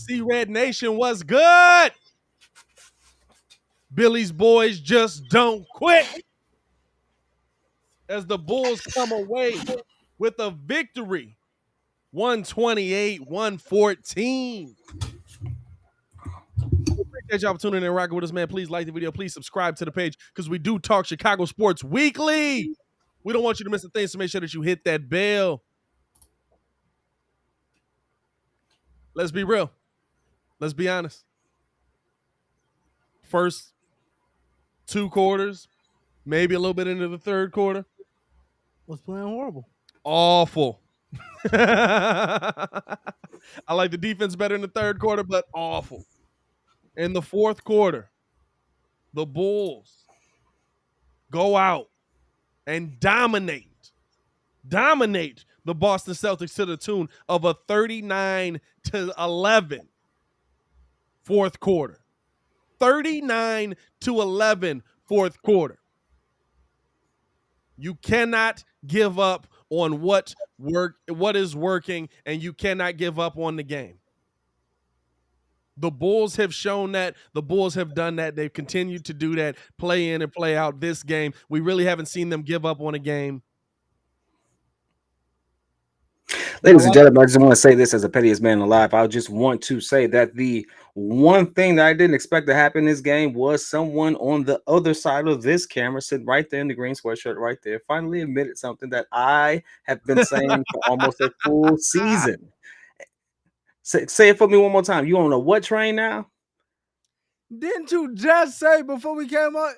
C-Red Nation was good. Billy's boys just don't quit. As the Bulls come away with a victory, 128-114. Appreciate y'all for tuning in and rocking with us, man. Please like the video. Please subscribe to the page because we do talk Chicago sports weekly. We don't want you to miss a thing, so make sure that you hit that bell. Let's be real. Let's be honest. First 2 quarters, maybe a little bit into the third quarter, was playing horrible. Awful. I like the defense better in the third quarter, but awful. In the fourth quarter, the Bulls go out and dominate the Boston Celtics to the tune of a 39-11 fourth quarter. 39-11 fourth quarter. You cannot give up on what is working, and you cannot give up on the game. The Bulls have shown that. The Bulls have done that. They've continued to do that, play in and play out this game. We really haven't seen them give up on a game. Ladies and gentlemen, I just want to say this as the pettiest man alive. I just want to say that the one thing that I didn't expect to happen in this game was someone on the other side of this camera, sitting right there in the green sweatshirt right there, finally admitted something that I have been saying for almost a full season. Say it for me one more time. You on a what train now? Didn't you just say before we came up?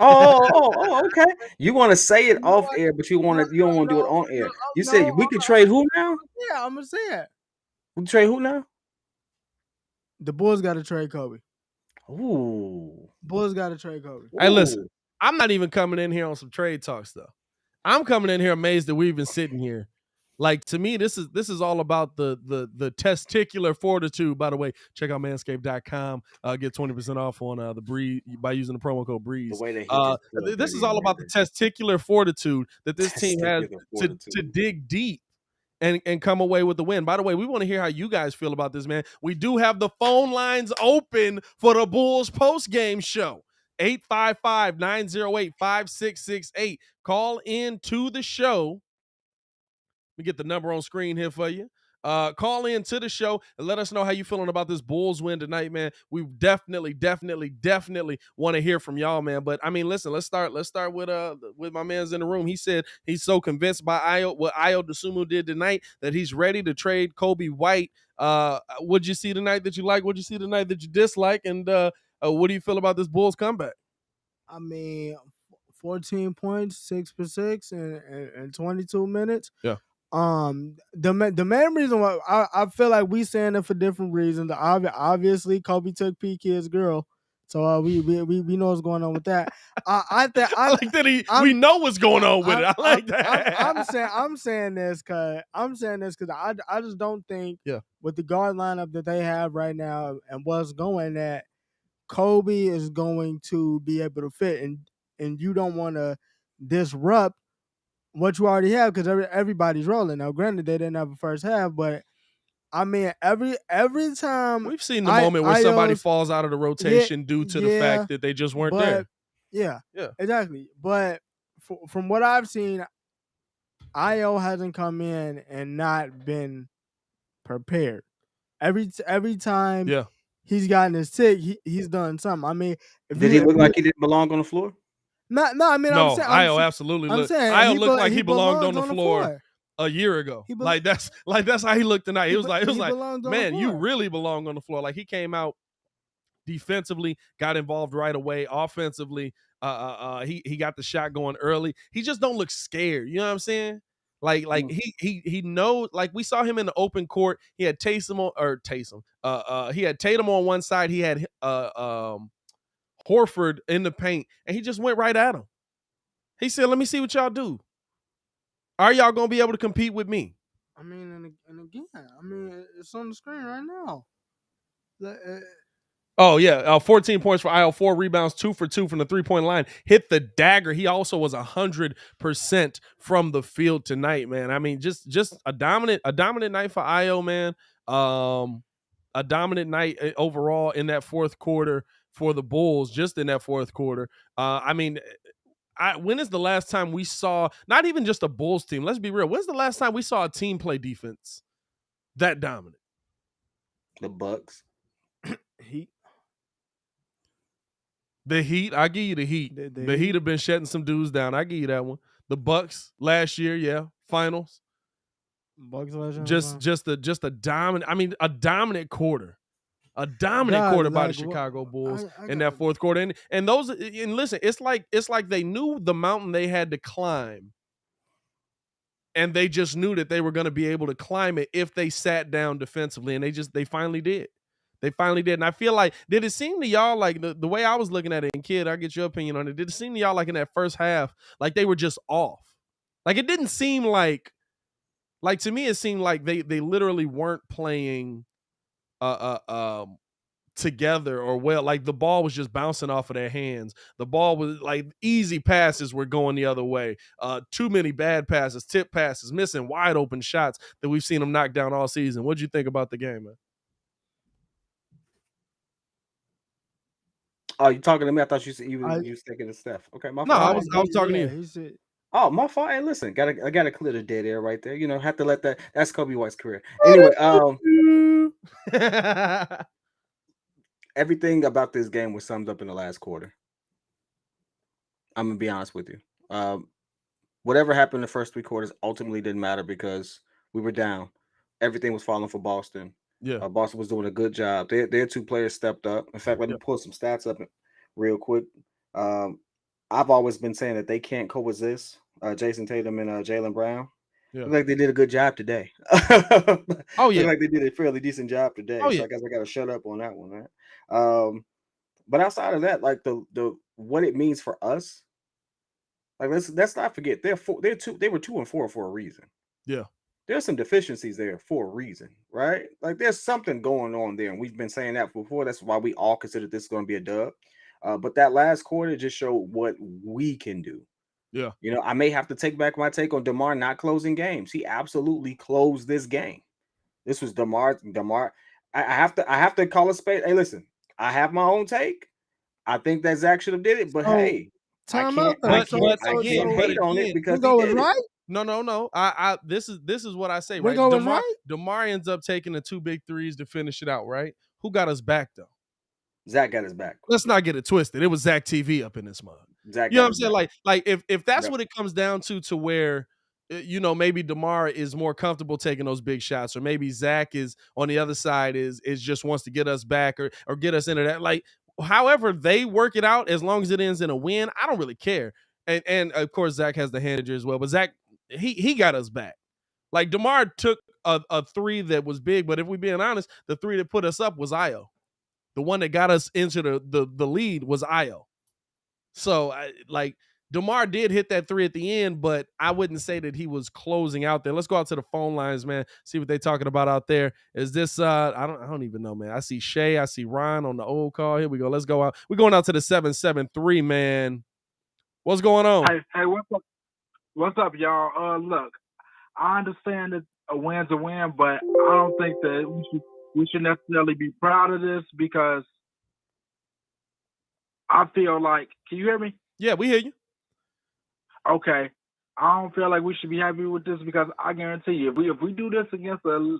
Oh, okay. You want to say it off air, but you don't want to do it on air. You said we could trade who now? Yeah, I'm gonna say it. We trade who now? The Bulls got to trade Kobe. Ooh. Bulls got to trade Kobe. Hey, listen, I'm not even coming in here on some trade talk stuff. I'm coming in here amazed that we've been sitting here. Like, to me, this is all about the testicular fortitude. By the way, check out manscaped.com. Get 20% off on the Breeze by using the promo code Breeze. This is all about the testicular fortitude that this team has to dig deep and come away with the win. By the way, we want to hear how you guys feel about this, man. We do have the phone lines open for the Bulls post-game show. 855-908-5668. Call in to the show. Let me get the number on screen here for you. Call in to the show and let us know how you feeling about this Bulls win tonight, man. We definitely want to hear from y'all, man. But I mean, listen, let's start with my man's in the room. He said he's so convinced by what Ayo Dosunmu did tonight that he's ready to trade Kobe White. What'd you see tonight that you like? What'd you see tonight that you dislike? And what do you feel about this Bulls comeback? I mean, 14 points, 6 for 6 in 22 minutes. Yeah. The main reason why I feel like we saying it for different reasons. Obviously, Kobe took P Kid's girl, so we know what's going on with that. I like that we know what's going on with it. I like that. I'm saying this because I just don't think with the guard lineup that they have right now and what's going that Kobe is going to be able to fit, and you don't want to disrupt what you already have because everybody's rolling. Now, granted, they didn't have a first half, but I mean, every time we've seen the moment where somebody falls out of the rotation due to the fact that they just weren't there. Yeah, exactly. But from what I've seen, Ayo hasn't come in and not been prepared. Every time he's gotten his tick, he's done something. I mean, did he look like he didn't belong on the floor? No, I mean, no, Ayo absolutely looked. Ayo looked like he belonged on the floor a year ago. That's how he looked tonight. It was like, man, you really belong on the floor. Like, he came out defensively, got involved right away. Offensively, he got the shot going early. He just don't look scared. You know what I'm saying? Like he knows. Like, we saw him in the open court. He had He had Tatum on one side. He had Horford in the paint, and he just went right at him. He said, "Let me see what y'all do. Are y'all gonna be able to compete with me?" I mean, and again, I mean, it's on the screen right now. 14 points for Ayo, 4 rebounds, 2 for 2 from the 3-point line. Hit the dagger. He also was 100% from the field tonight, man. I mean, just a dominant night for Ayo, man. a dominant night overall in that fourth quarter for the Bulls, just in that fourth quarter. I mean, when is the last time we saw, not even just a Bulls team, let's be real, when's the last time we saw a team play defense that dominant? The Bucks. Heat. The Heat, I give you the Heat. The Heat have been shutting some dudes down. I give you that one. The Bucks last year, yeah, finals. Bucks last year. Just a dominant. I mean, a dominant quarter. A dominant quarter by the Chicago Bulls in that fourth quarter. And those, and listen, it's like they knew the mountain they had to climb. And they just knew that they were going to be able to climb it if they sat down defensively. And they finally did. They finally did. And I feel like, did it seem to y'all like the way I was looking at it, and Kid, I'll get your opinion on it. Did it seem to y'all like in that first half, like they were just off? Like it didn't seem like to me, it seemed like they literally weren't playing together or well. Like the ball was just bouncing off of their hands. The ball was like easy passes were going the other way. Too many bad passes, tip passes, missing wide open shots that we've seen them knock down all season. What'd you think about the game, man? Oh, you talking to me? I thought you was thinking of Steph. Okay, my fault. No, I was talking to you. He said, oh, my fault. Hey, listen, I gotta clear the dead air right there. You know, have to let that's Kobe White's career. Anyway, everything about this game was summed up in the last quarter. I'm gonna be honest with you. Whatever happened in the first three quarters ultimately didn't matter because we were down. Everything was falling for Boston. Yeah, Boston was doing a good job. Their two players stepped up. In fact, let me pull some stats up real quick. I've always been saying that they can't coexist. Jason Tatum and Jaylen Brown. Yeah. Look like they did a good job today. Oh yeah, look like they did a fairly decent job today. Oh, yeah. So I guess I got to shut up on that one, right? But outside of that, like the what it means for us, like let's not forget they were 2-4 for a reason. Yeah. There's some deficiencies there for a reason, right? Like there's something going on there, and we've been saying that before. That's why we all consider this going to be a dub. But that last quarter just showed what we can do. Yeah. You know, I may have to take back my take on DeMar not closing games. He absolutely closed this game. This was DeMar. I have to call a spade. Hey, listen, I have my own take. I think that Zach should have did it, but hey, I can't hate on it because he did it. Right? No. I this is what I say, right? Wingo was right? DeMar ends up taking the 2 big threes to finish it out, right? Who got us back though? Zach got his back. Let's not get it twisted. It was Zach TV up in this mug. Zach, you know what I'm saying? Like if that's what it comes down to where maybe DeMar is more comfortable taking those big shots, or maybe Zach is on the other side is just wants to get us back or get us into that. Like however they work it out, as long as it ends in a win, I don't really care. And of course Zach has the hand injury as well, but Zach he got us back. Like DeMar took a 3 that was big, but if we're being honest, the 3 that put us up was Ayo. The one that got us into the lead was Ayo. So like DeMar did hit that 3 at the end, but I wouldn't say that he was closing out there. Let's go out to the phone lines, man. See what they're talking about out there. Is this I don't even know, man. I see Shay, I see Ryan on the old call. Here we go. Let's go out. We're going out to the 773, man. What's going on? Hey, what's up? What's up, y'all? Look, I understand that a win's a win, but I don't think that we should necessarily be proud of this because I feel like, can you hear me? Yeah, we hear you. Okay. I don't feel like we should be happy with this because I guarantee you, if we do this against a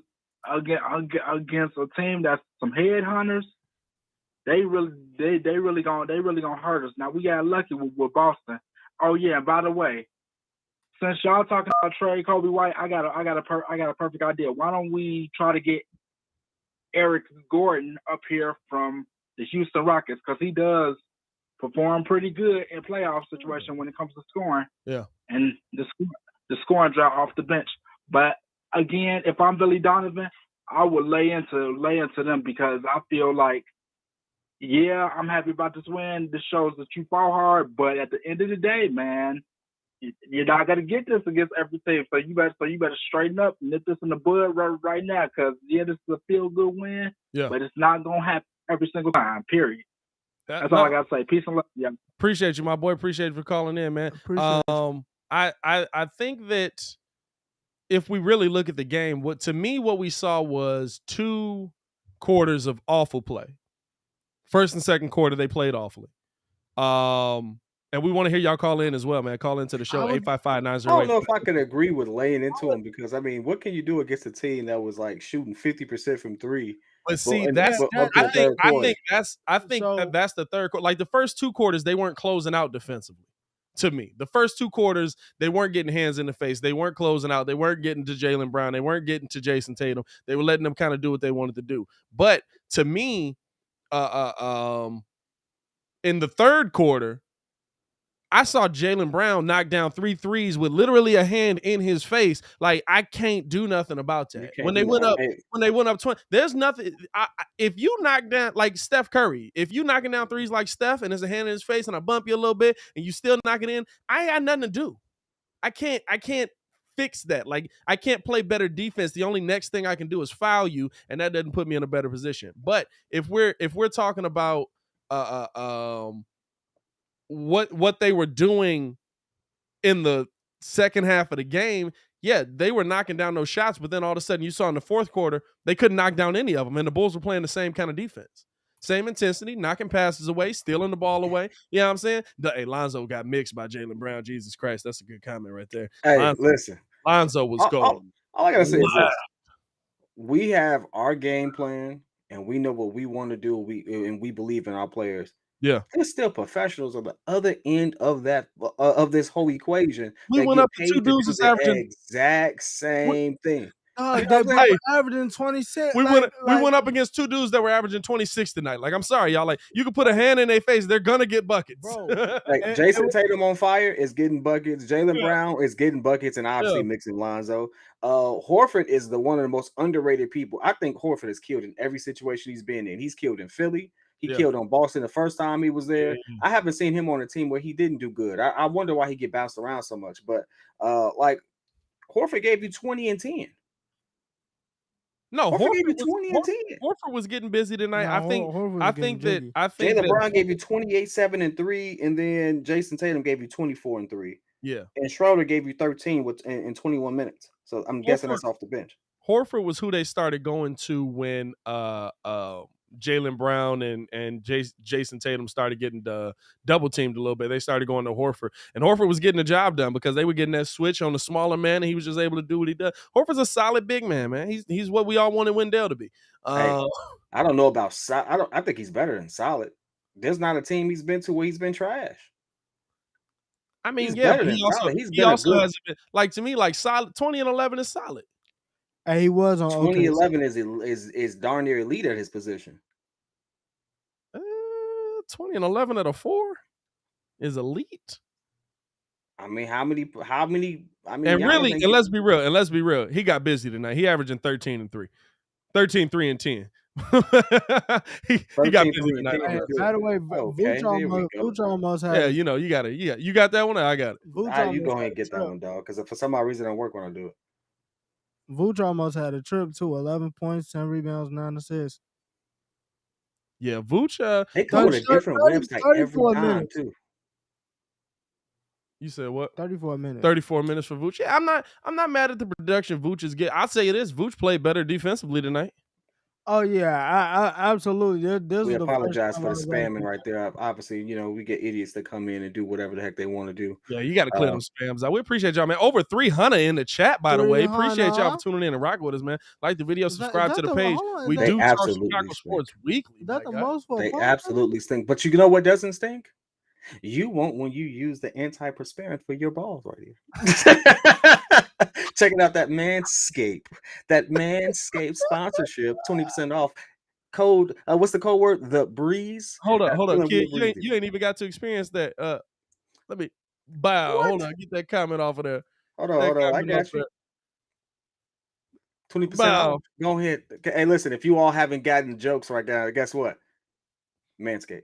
team that's some headhunters, they really gonna hurt us. Now we got lucky with Boston. Oh yeah, and by the way, since y'all talking about trade Kobe White, I got a perfect idea. Why don't we try to get Eric Gordon up here from the Houston Rockets, because he does perform pretty good in playoff situation when it comes to scoring. Yeah. And the scoring draw off the bench. But again, if I'm Billy Donovan, I would lay into them because I feel like, yeah, I'm happy about this win. This shows that you fought hard, but at the end of the day, man, you're not gonna get this against every team. So you better straighten up, nip this in the bud right now, because this is a feel good win, but it's not gonna happen every single time. Period. That's all I gotta say. Peace and love. Yeah. Appreciate you, my boy. Appreciate you for calling in, man. I think that if we really look at the game, what we saw was two quarters of awful play. First and second quarter, they played awfully. And we want to hear y'all call in as well, man. Call into the show, 855-908. I don't know if I could agree with laying into him because, I mean, what can you do against a team that was like shooting 50% from three? But see, I think that's the third quarter. Like the first two quarters, they weren't closing out defensively. To me, the first two quarters, they weren't getting hands in the face. They weren't closing out. They weren't getting to Jaylen Brown. They weren't getting to Jason Tatum. They were letting them kind of do what they wanted to do. But to me, in the third quarter, I saw Jaylen Brown knock down 3 threes with literally a hand in his face. Like, I can't do nothing about that. When they went up 20, there's nothing. If you knock down like Steph Curry, if you knocking down threes like Steph and there's a hand in his face and I bump you a little bit and you still knock it in, I ain't got nothing to do. I can't fix that. Like, I can't play better defense. The only next thing I can do is foul you, and that doesn't put me in a better position. But if we're talking about what they were doing in the second half of the game, yeah, they were knocking down those shots, but then all of a sudden you saw in the fourth quarter, they couldn't knock down any of them, and the Bulls were playing the same kind of defense. Same intensity, knocking passes away, stealing the ball away. You know what I'm saying? Hey, Lonzo got mixed by Jaylen Brown. Jesus Christ, that's a good comment right there. Hey, listen. Lonzo was going. All I got to say is this. We have our game plan, and we know what we want to do, and we believe in our players. Yeah, there's still professionals on the other end of that of this whole equation. We went up to 2 dudes that's averaging exact same thing. They were averaging 26. We went up against 2 dudes that were averaging 26 tonight. Like, I'm sorry, y'all. Like, you can put a hand in their face, they're gonna get buckets. Bro, like Jason Tatum on fire is getting buckets. Jaylen Brown is getting buckets, and obviously mixing Lonzo. Horford is one of the most underrated people. I think Horford has killed in every situation he's been in. He's killed in Philly. He killed on Boston the first time he was there. I haven't seen him on a team where he didn't do good. I wonder why he get bounced around so much. But like Horford gave you 20 and 10. No, Horford gave you 20 and 10. Horford was getting busy tonight. No, I think Jaylen Brown gave you 28, 7, and 3, and then Jason Tatum gave you 24 and 3. Yeah. And Schroeder gave you 13 in 21 minutes. So I'm guessing that's off the bench. Horford was who they started going to when Jaylen Brown and Jason Tatum started getting double teamed a little bit. They started going to Horford, and Horford was getting the job done because they were getting that switch on the smaller man, and he was just able to do what he does. Horford's a solid big man, man. He's what we all wanted Wendell to be. I don't know about solid. I think he's better than solid. There's not a team he's been to where he's been trash. I mean, he also hasn't been, like, to me, like, solid. 20 and 11 is solid. And he was on 2011 is darn near elite at his position. 20 and 11 at a 4 is elite. I mean, how many? And really, and let's be real. He got busy tonight. He averaging 13 and 3, 13, 3 and 10. he got busy tonight. By the way, Vooch almost had. Yeah, you got that one. I got it. You go ahead and get that one, dog. Because for some odd reason, I work when I do it. Vooch almost had a trip too. 11 points, 10 rebounds, 9 assists. Yeah, Vooch. They come with a different website every time too. You said what? 34 minutes. 34 minutes for Vooch. Yeah, I'm not mad at the production Vooch is getting. I'll say it is. Vooch played better defensively tonight. Oh yeah, I absolutely. We apologize for the spamming right there. Obviously, we get idiots that come in and do whatever the heck they want to do. Yeah, you got to clear them spams out. We appreciate y'all, man. Over 300 in the chat, by the way. Appreciate y'all for tuning in and rocking with us, man. Like the video, subscribe to the page. We do talk Chicago sports weekly. Is that the most? They absolutely stink. But you know what doesn't stink? You won't when you use the antiperspirant for your balls right here. Checking out that Manscaped sponsorship, 20% off. Code, what's the code word? The Breeze. Hold up, kid. You ain't even got to experience that. Let me bow. What? Hold on, get that comment off of there. Hold on, I got you. 20% off. Go ahead. Hey, listen, if you all haven't gotten jokes right now, guess what? Manscaped.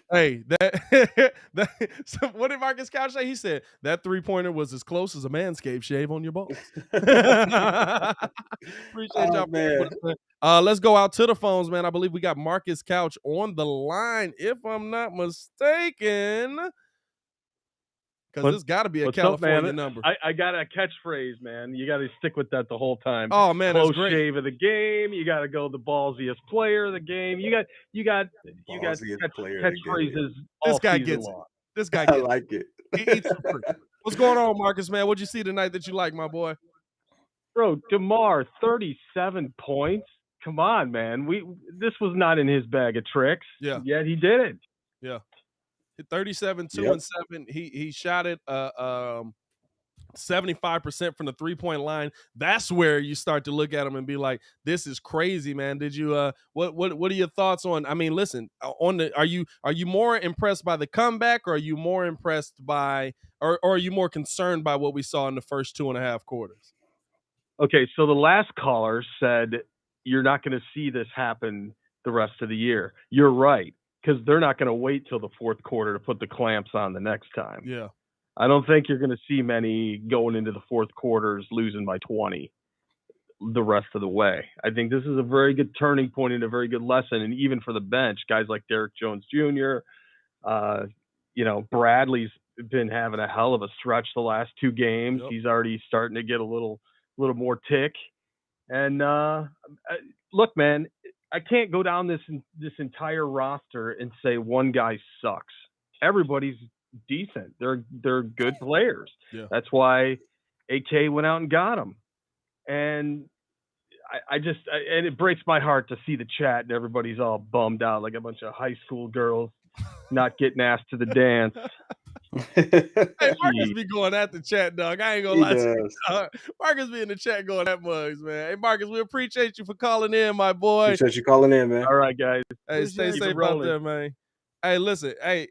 Hey, so what did Marcus Couch say? He said that 3-pointer was as close as a Manscaped shave on your balls. Appreciate y'all, man. Let's go out to the phones, man. I believe we got Marcus Couch on the line, if I'm not mistaken. Because there's got to be a California number. I got a catchphrase, man. You got to stick with that the whole time. Oh man, close that's great. shave of the game. You got to go the ballsiest player of the game. You got catchphrases all season long. This guy gets I like it. He eats the fruit. What's going on, Marcus, man? What'd you see tonight that you like, my boy? Bro, DeMar, 37 points. Come on, man. This was not in his bag of tricks. Yeah. Yet he did it. Yeah. 37, 2 and 7. He shot it 75% from the 3-point line. That's where you start to look at him and be like, this is crazy, man. Did you what are your thoughts on, I mean, listen, are you more impressed by the comeback, or are you more impressed by or are you more concerned by what we saw in the first 2.5 quarters? Okay, so the last caller said you're not going to see this happen the rest of the year. You're right, because they're not going to wait till the fourth quarter to put the clamps on the next time. Yeah. I don't think you're going to see many going into the fourth quarters losing by 20 the rest of the way. I think this is a very good turning point and a very good lesson. And even for the bench, guys like Derrick Jones Jr., Bradley's been having a hell of a stretch the last 2 games. Yep. He's already starting to get a little more tick. And look, man, I can't go down this entire roster and say one guy sucks. Everybody's decent. They're good players. Yeah. That's why AK went out and got them. And and it breaks my heart to see the chat and everybody's all bummed out like a bunch of high school girls not getting asked to the dance. Hey, Marcus be going at the chat, dog. I ain't gonna lie to you. Marcus be in the chat going at mugs, man. Hey, Marcus, we appreciate you for calling in, my boy. Appreciate you calling in, man. All right, guys. Hey, stay safe out there, man. Hey, listen. Hey,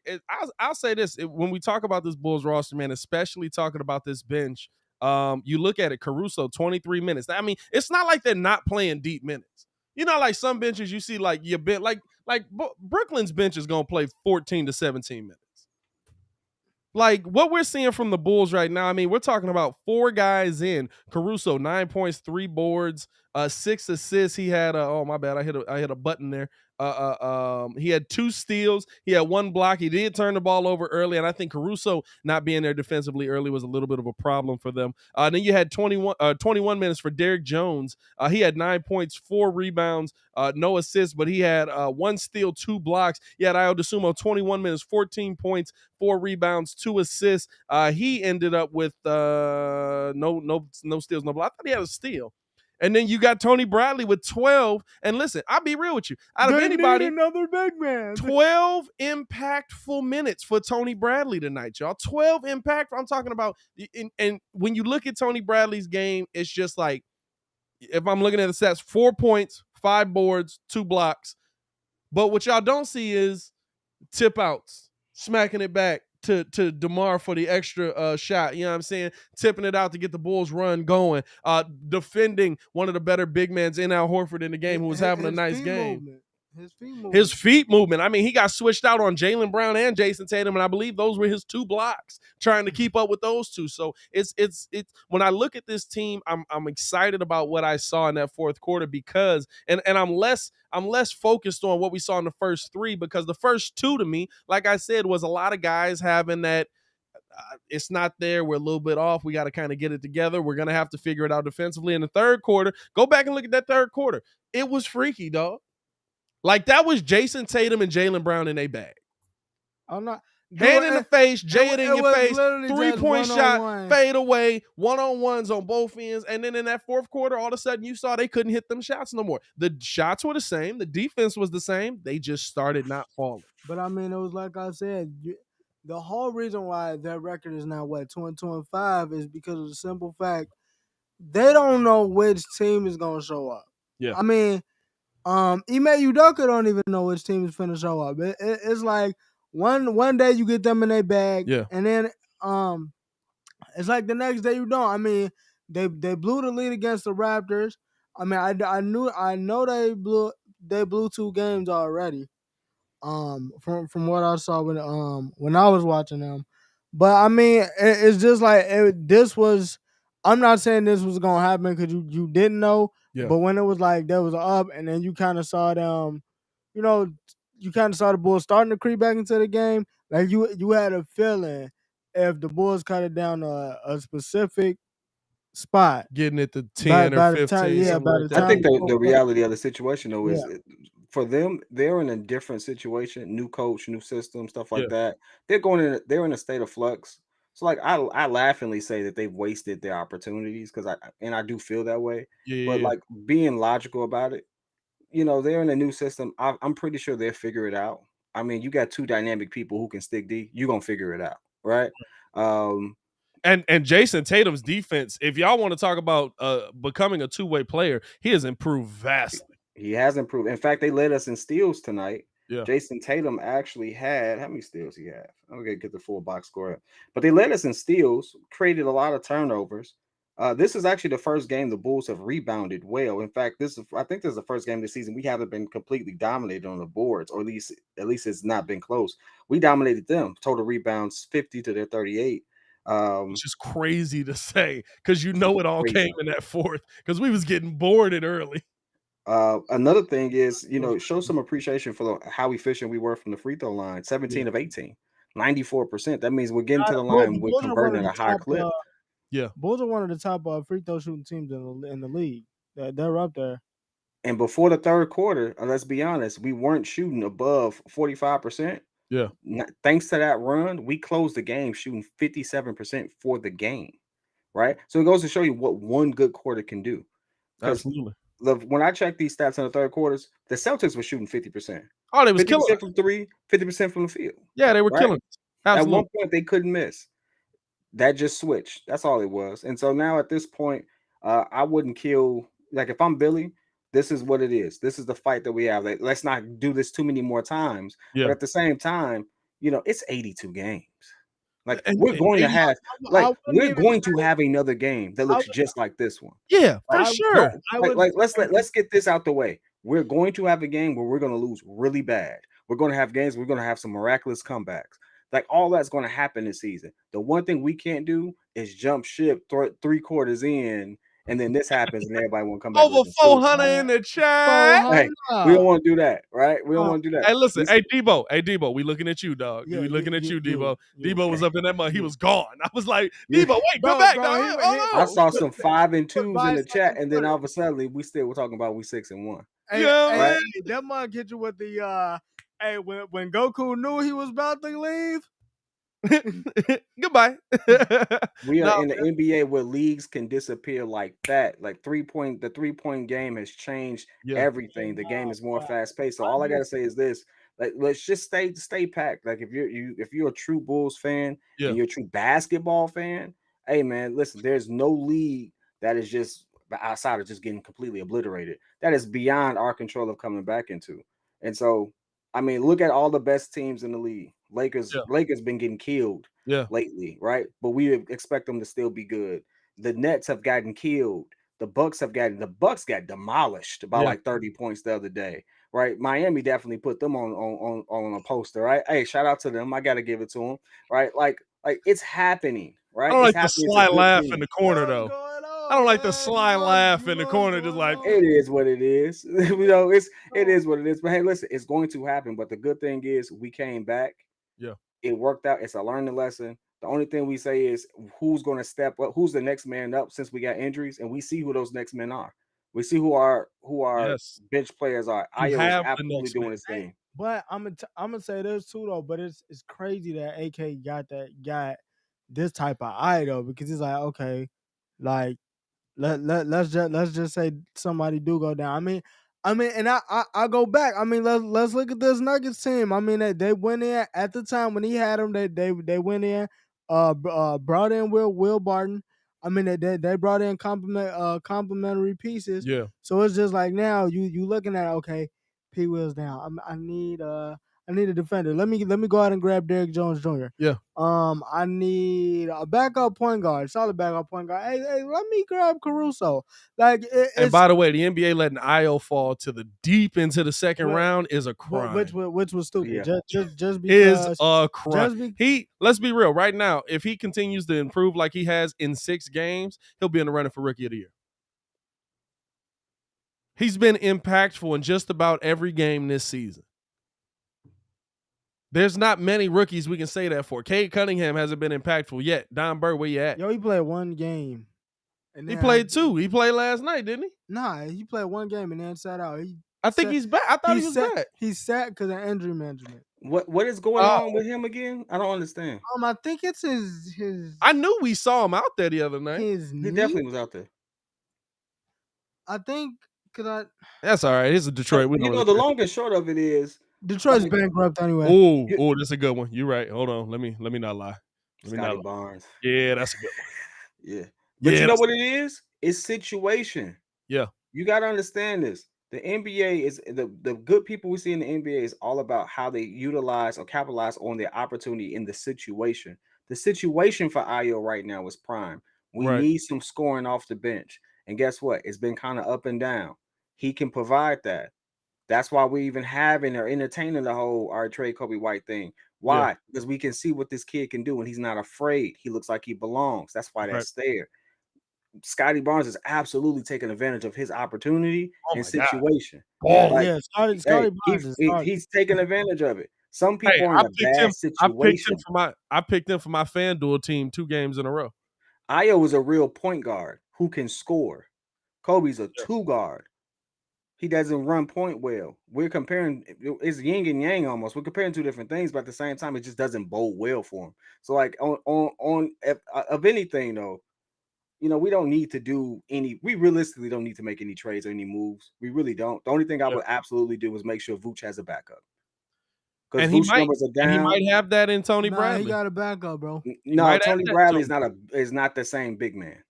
I'll say this. When we talk about this Bulls roster, man, especially talking about this bench, you look at it, Caruso, 23 minutes. I mean, it's not like they're not playing deep minutes. You know, like some benches you see, like your bench, like Brooklyn's bench is gonna play 14 to 17 minutes. Like what we're seeing from the Bulls right now, I mean, we're talking about 4 guys in. Caruso, 9 points, 3 boards, 6 assists. He had oh my bad, I hit a button there. He had 2 steals. He had 1 block. He did turn the ball over early, and I think Caruso not being there defensively early was a little bit of a problem for them. Then you had 21 minutes for Derrick Jones. He had 9 points, 4 rebounds, no assists, but he had 1 steal, 2 blocks. You had Ayo Dosunmu, 21 minutes, 14 points, 4 rebounds, 2 assists. He ended up with no steals, no blocks. I thought he had a steal. And then you got Tony Bradley with 12. And listen, I'll be real with you. Out of anybody, another big man. 12 impactful minutes for Tony Bradley tonight, y'all. 12 impactful. I'm talking about, and when you look at Tony Bradley's game, it's just like, if I'm looking at the stats, 4 points, 5 boards, 2 blocks. But what y'all don't see is tip outs, smacking it back to DeMar for the extra shot. You know what I'm saying? Tipping it out to get the Bulls run going. Defending one of the better big men in Al Horford in the game, who was having a nice game. His feet movement. I mean, he got switched out on Jaylen Brown and Jason Tatum, and I believe those were his 2 blocks, trying to keep up with those 2. So it's when I look at this team, I'm excited about what I saw in that fourth quarter, because and I'm less focused on what we saw in the first 3, because the first 2 to me, like I said, was a lot of guys having that it's not there. We're a little bit off. We got to kind of get it together. We're going to have to figure it out defensively in the third quarter. Go back and look at that third quarter. It was freaky, dog. Like, that was Jason Tatum and Jaylen Brown in a bag. I'm not. Hand in the face, Jay it in your face, 3-point shot, one-on-one. fade away, one-on-ones on both ends. And then in that fourth quarter, all of a sudden you saw they couldn't hit them shots no more. The shots were the same. The defense was the same. They just started not falling. But, I mean, it was like I said, the whole reason why their record is now, 2-5 is because of the simple fact they don't know which team is going to show up. Yeah. I mean, Ime Udoka don't even know which team is finna show up. It's like one day you get them in their bag, Yeah. and then it's like the next day you don't. I mean, they blew the lead against the Raptors. I mean, I know they blew 2 games already. From what I saw when I was watching them, but I mean, it's just like this was. I'm not saying this was gonna happen because you didn't know. Yeah. But when it was like there was an up, and then you kind of saw them, you kind of saw the Bulls starting to creep back into the game. Like you had a feeling if the Bulls cut it down to a specific spot, getting it to 10 or by the 15. time, yeah, something by like the I that. time think the the Bulls cut it, reality of the situation though yeah, is for them, they're in a different situation, new coach, new system, stuff like Yeah. that. They're in a state of flux. So like I laughingly say that they've wasted their opportunities because I do feel that way. But Yeah. like being logical about it, they're in a new system. I'm pretty sure they'll figure it out. I mean, you got two dynamic people who can stick D. You're gonna figure it out, right? And Jason Tatum's defense, if y'all want to talk about becoming a two-way player, he has improved vastly. He has improved. In fact, they led us in steals tonight. Yeah. Jason Tatum actually had how many steals he had? I'm gonna get the full box score up. But they led us in steals, created a lot of turnovers. This is actually the first game the Bulls have rebounded well. In fact, I think this is the first game this season we haven't been completely dominated on the boards, or at least it's not been close. We dominated them. Total rebounds 50 to their 38. Which is crazy to say because it all Crazy. came in that fourth because we was getting boarded early. Another thing is, show some appreciation for how efficient we were from the free throw line. 17 of 18, 94%. That means we're getting to the line, we're converting at a high clip. Bulls are one of the top free throw shooting teams in the league. They're up there. And before the third quarter, let's be honest, we weren't shooting above 45%. Yeah. Thanks to that run, we closed the game shooting 57% for the game, right? So it goes to show you what one good quarter can do. Absolutely. When I checked these stats in the third quarters, the Celtics were shooting 50%. Oh, they was 50% from three, 50% from the field. Yeah, they were killing us. Absolutely. At one point, they couldn't miss. That just switched. That's all it was. And so now at this point, I wouldn't kill. Like if I'm Billy, this is what it is. This is the fight that we have. Like, let's not do this too many more times. Yeah. But at the same time, it's 82 games. Like And we're going to have, we're going to say- have another game that looks just like this one. Yeah, for sure. Let's get this out the way. We're going to have a game where we're going to lose really bad. We're going to have games. We're going to have some miraculous comebacks. Like all that's going to happen this season. The one thing we can't do is jump ship 3 quarters in, and then this happens, and everybody want to come back. Over 400 in the chat. Hey, we don't want to do that, right? We don't want to do that. Hey, listen, Debo, we looking at you, dog. We looking at you, Debo. Debo was up in that mud. He was gone. I was like, Debo, wait, come back, dog. I saw some 5 and 2s in the chat, and then all of a sudden we still were talking about we 6 and 1. Hey, that mug hit you with the hey, when Goku knew he was about to leave. Goodbye. We are in the NBA where leagues can disappear like that. Like the 3-point game has changed everything. The game is more fast paced. So all I gotta say is this: like, let's just stay packed. Like if you're a true Bulls fan and you're a true basketball fan, hey man, listen, there's no league that is just outside of just getting completely obliterated. That is beyond our control of coming back into. And so, I mean, look at all the best teams in the league. Lakers been getting killed lately, right? But we expect them to still be good. The Nets have gotten killed. The Bucks got demolished by like 30 points the other day, right? Miami definitely put them on a poster, right? Hey, shout out to them. I got to give it to them, right? Like it's happening, right? I don't like the sly laugh in the corner, though. I don't like the sly laugh in the corner, just like it is what it is. It is what it is. But hey, listen, it's going to happen. But the good thing is we came back. Yeah. It worked out. It's a learning lesson. The only thing we say is who's going to step up, who's the next man up since we got injuries, and we see who those next men are. We see who our bench players are. Ayo is absolutely doing his thing. But I'm gonna say this too though. But it's crazy that AK got this type of eye though, because it's like, okay, like let's just say somebody do go down. I mean, and I go back. I mean, let's look at this Nuggets team. I mean, they went in at the time when he had them. They went in, brought in Will Barton. I mean, they brought in complementary pieces. Yeah. So it's just like now you looking at, okay, P. Will's down. I need a defender. Let me go out and grab Derrick Jones Jr. Yeah. I need a backup point guard, solid backup point guard. Hey, let me grab Caruso. Like, and by the way, the NBA letting Ayo fall to the deep into the second round is a crime. Which was stupid. Yeah. Just because is a crime. Let's be real. Right now, if he continues to improve like he has in 6 games, he'll be in the running for Rookie of the Year. He's been impactful in just about every game this season. There's not many rookies we can say that for. Cade Cunningham hasn't been impactful yet. Don Bird, where you at? Yo, he played one game. And he played 2. He played last night, didn't he? Nah, he played one game and then sat out. I think he's back. I thought he was back. He sat because of injury management. What is going on with him again? I don't understand. I think it's his. I knew we saw him out there the other night. He definitely was out there. I think because That's all right. It's a Detroit. You know, the long and short of it is Detroit's bankrupt anyway. Oh, that's a good one. You're right. Hold on. Let me not lie. Scotty Barnes. Yeah, that's a good one. Yeah. But you know what it is? It's situation. Yeah. You got to understand this. The NBA is the good people we see in the NBA is all about how they utilize or capitalize on their opportunity in the situation. The situation for Ayo right now is prime. We need some scoring off the bench. And guess what? It's been kind of up and down. He can provide that. That's why we even having or entertaining the whole our trade Kobe White thing. Why? Yeah. Because we can see what this kid can do and he's not afraid. He looks like he belongs. That's why that's there. Scotty Barnes is absolutely taking advantage of his opportunity and situation. Scotty Barnes he's taking advantage of it. Some people are in a bad situation. I picked him for my FanDuel team 2 games in a row. Ayo is a real point guard who can score. Kobe's a 2 guard. He doesn't run point well. We're comparing, it's yin and yang almost. We're comparing 2 different things, but at the same time, it just doesn't bode well for him. So, like of anything though, you know, we don't need to do any. We realistically don't need to make any trades or any moves. We really don't. The only thing I would absolutely do is make sure Vooch has a backup. Because Vooch numbers are down. And he might have that in Tony Bradley. He got a backup, bro. No, Tony Bradley is not the same big man.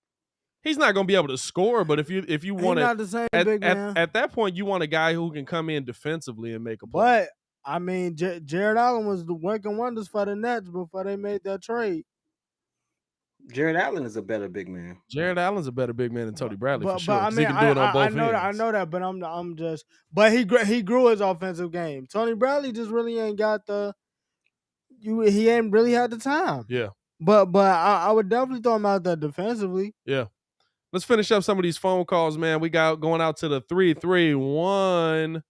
He's not going to be able to score, but if you want to, not the same big man. At that point, you want a guy who can come in defensively and make a play. But I mean, Jared Allen was working wonders for the Nets before they made that trade. Jared Allen is a better big man. Jared Allen's a better big man than Tony Bradley for sure. But I mean, he can do it on both ends. I know that, but I'm just. But he grew his offensive game. Tony Bradley just really ain't got the. He ain't really had the time. Yeah. But I would definitely throw him out there defensively. Yeah. Let's finish up some of these phone calls, man. We got going out to the 331.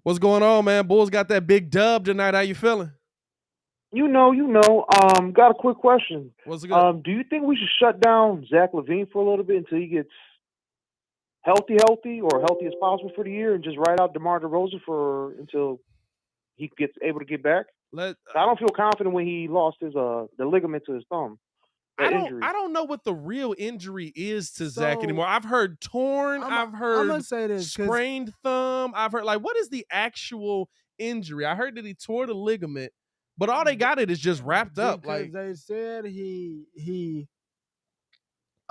What's going on, man? Bulls got that big dub tonight. How you feeling? You know. Got a quick question. What's good? Do you think we should shut down Zach LaVine for a little bit until he gets healthy or healthy as possible for the year, and just ride out DeMar DeRozan until he gets able to get back? I don't feel confident when he lost his the ligament to his thumb. I don't know what the real injury is to Zach anymore. I've heard torn. I've heard I'm gonna say this, sprained thumb. I've heard what is the actual injury? I heard that he tore the ligament. But all they got it is just wrapped up. Like they said, I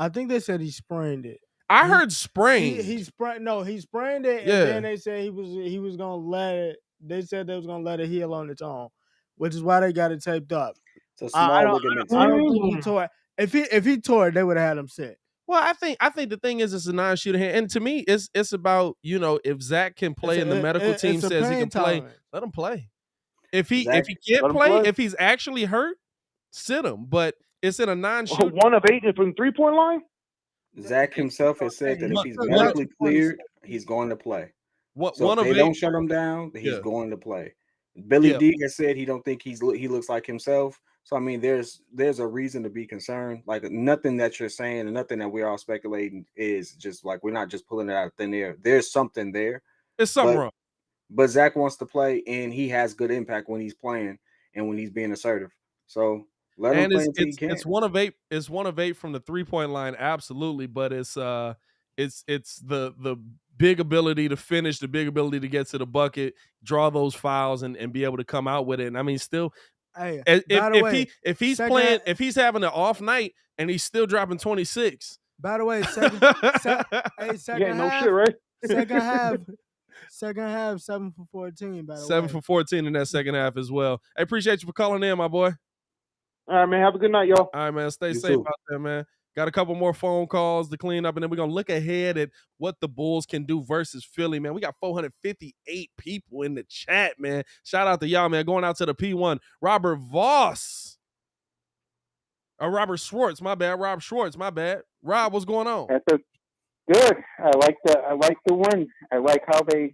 think they said he sprained it. I heard sprained. He sprained. No, he sprained it, and then they said he was gonna let it. They said they was gonna let it heal on its own, which is why they got it taped up. So I don't think he tore it. If he tore it, they would have had him sit. Well, I think the thing is it's a non-shooter hand, and to me, it's about if Zach can play and the medical team says he can play, let him play. If he can't play, if he's actually hurt, sit him. But it's in a non-shooter. 1 of 8 from 3-point line. Zach himself has said that if he's medically cleared, he's going to play. So if they don't shut him down, he's going to play. Billy D has said he don't think he looks like himself. So I mean, there's a reason to be concerned. Like nothing that you're saying and nothing that we're all speculating is just like we're not just pulling it out of thin air. There's something there. There's something wrong. But Zach wants to play, and he has good impact when he's playing and when he's being assertive. So let him play until he can. It's 1 of 8. It's 1 of 8 from the 3-point line, absolutely. But it's the big ability to finish, the big ability to get to the bucket, draw those fouls, and be able to come out with it. And I mean, still, if he's playing, if he's having an off night and he's still dropping 26. By the way, second no half, shit, right? Second half, 7 for 14. By the way, 7 for 14 in that second half as well. I appreciate you for calling in, my boy. All right, man. Have a good night, y'all. All right, man. Stay safe out there, man. Got a couple more phone calls to clean up, and then we're going to look ahead at what the Bulls can do versus Philly, man. We got 458 people in the chat, man. Shout out to y'all, man. Going out to the P1. Robert Voss. Or Robert Schwartz, my bad. Rob Schwartz, my bad. Rob, what's going on? Good. I like the win. I like how they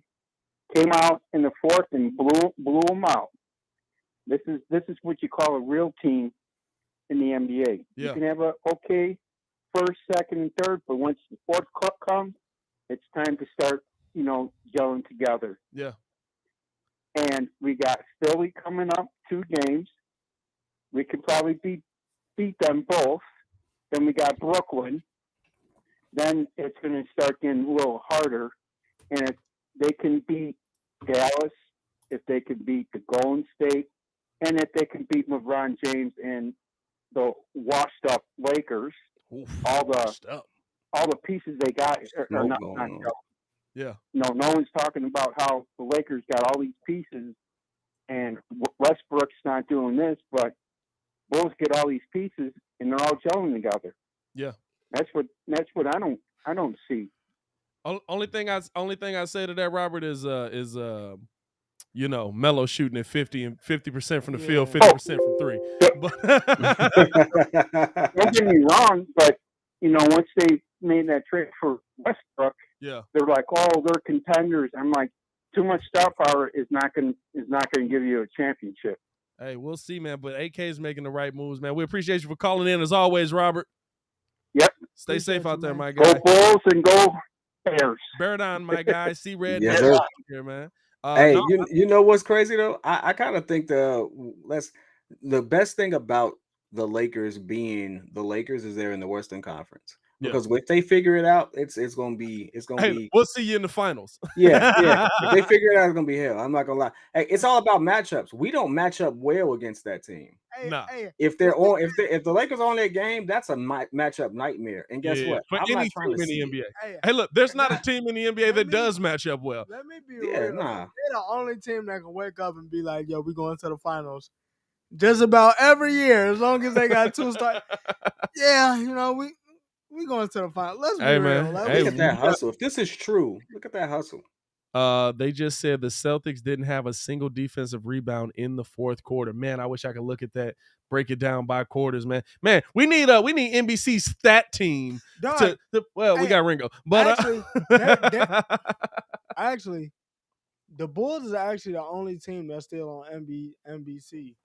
came out in the fourth and blew them out. This is what you call a real team in the NBA. Yeah. You can have a okay first, second, and third, but once the fourth comes, it's time to start, gelling together. Yeah. And we got Philly coming up 2 games. We could probably beat them both. Then we got Brooklyn. Then it's going to start getting a little harder. And if they can beat Dallas, if they can beat the Golden State, and if they can beat LeBron James and the washed up Lakers, all the pieces they got are not yeah. No one's talking about how the Lakers got all these pieces and Westbrook's not doing this, but Bulls get all these pieces and they're all gelling together. Yeah. That's what I don't see. Only thing I say to that, Robert, is Melo shooting at 50% from the field, 50% from three. Don't get me wrong, but once they made that trade for Westbrook, they're like, oh, they're contenders. I'm like, too much star power is not going to give you a championship. Hey, we'll see, man. But AK is making the right moves, man. We appreciate you for calling in as always, Robert. Yep. Stay safe out there, my guy. Go Bulls and go Bears. Bear down, my guy. See red. Yes, here, man. Hey, you know what's crazy though? I kind of think the best thing about the Lakers being the Lakers is they're in the Western Conference. Because if they figure it out, it's gonna be. We'll see you in the finals. Yeah. If they figure it out, it's gonna be hell. I'm not gonna lie. Hey, it's all about matchups. We don't match up well against that team. If the Lakers are on their game, that's a matchup nightmare. And guess what? For any team in the NBA. Hey, look, there's not a team in the NBA that does match up well. Let me be real. They're the only team that can wake up and be like, "Yo, we going to the finals." Just about every year, as long as they got 2 stars. Yeah, we going to the final. Let's be real. Man. Look at that hustle. If this is true, look at that hustle. They just said the Celtics didn't have a single defensive rebound in the fourth quarter. Man, I wish I could look at that, break it down by quarters, man. Man, we need NBC's stat team. We got Ringo, but actually, the Bulls is actually the only team that's still on NBC.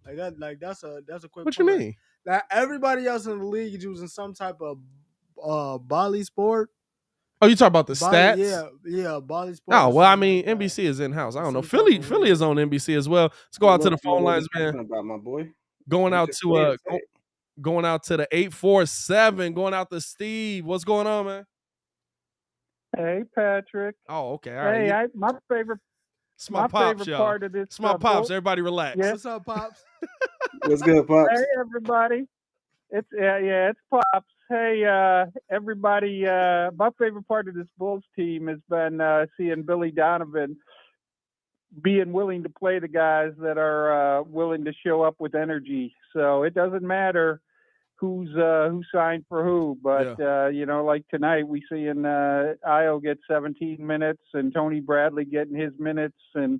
That's a quick. What you mean? Like everybody else in the league is using some type of Bally sport. Oh, you talk about the stats? Yeah, Bally sport. Oh, well, I mean, NBC is in-house. I don't know. Philly is on NBC as well. Let's go out to the phone lines, man. About my boy. Going out to the 847, going out to Steve. What's going on, man? Hey, Patrick. Oh, okay. All right. Hey, my favorite part of this. It's my pops. Everybody relax. Yeah. What's up, Pops? What's good, Pops? Hey, everybody. It's Pops. Hey, everybody. My favorite part of this Bulls team has been seeing Billy Donovan being willing to play the guys that are willing to show up with energy. So it doesn't matter who signed for who, but like tonight we see Ayo get 17 minutes and Tony Bradley getting his minutes, and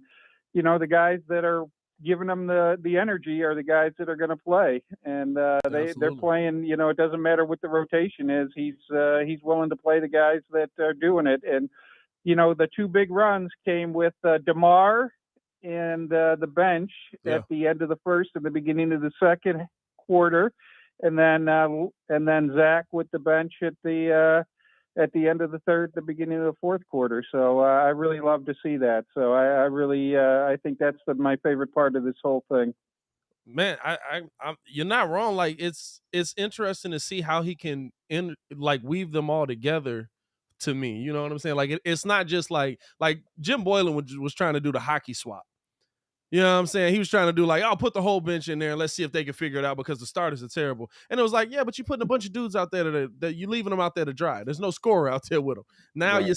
the guys that are giving them the energy are the guys that are going to play, and they're playing. It doesn't matter what the rotation is. He's willing to play the guys that are doing it, and the 2 big runs came with DeMar and the bench at the end of the first and the beginning of the second quarter. And then Zach with the bench at the end of the third, the beginning of the fourth quarter. So I really love to see that. So I really I think that's my favorite part of this whole thing. Man, I'm you're not wrong. Like it's interesting to see how he can weave them all together. To me, you know what I'm saying? Like it's not just like Jim Boylan was trying to do the hockey swap. You know what I'm saying? He was trying to do I'll put the whole bench in there and let's see if they can figure it out because the starters are terrible. And it was like, yeah, but you're putting a bunch of dudes out there that you're leaving them out there to dry. There's no scorer out there with them. Now you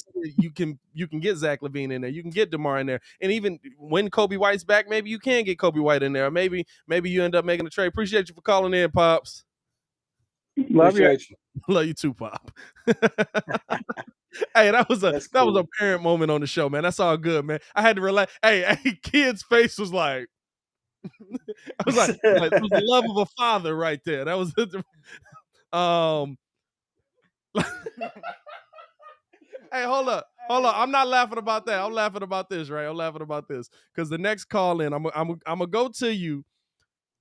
can get Zach LaVine in there. You can get DeMar in there. And even when Kobe White's back, maybe you can get Kobe White in there. Maybe you end up making a trade. Appreciate you for calling in, Pops. Love you. Love you too, Pop. Hey, that was a parent moment on the show, man. That's all good, man. I had to relax. Hey, kid's face was like, I was like, it was the love of a father right there. That was Hey, hold up. Hold on, I'm not laughing about that. I'm laughing about this, right? I'm laughing about this because the next call in, I'm gonna go to you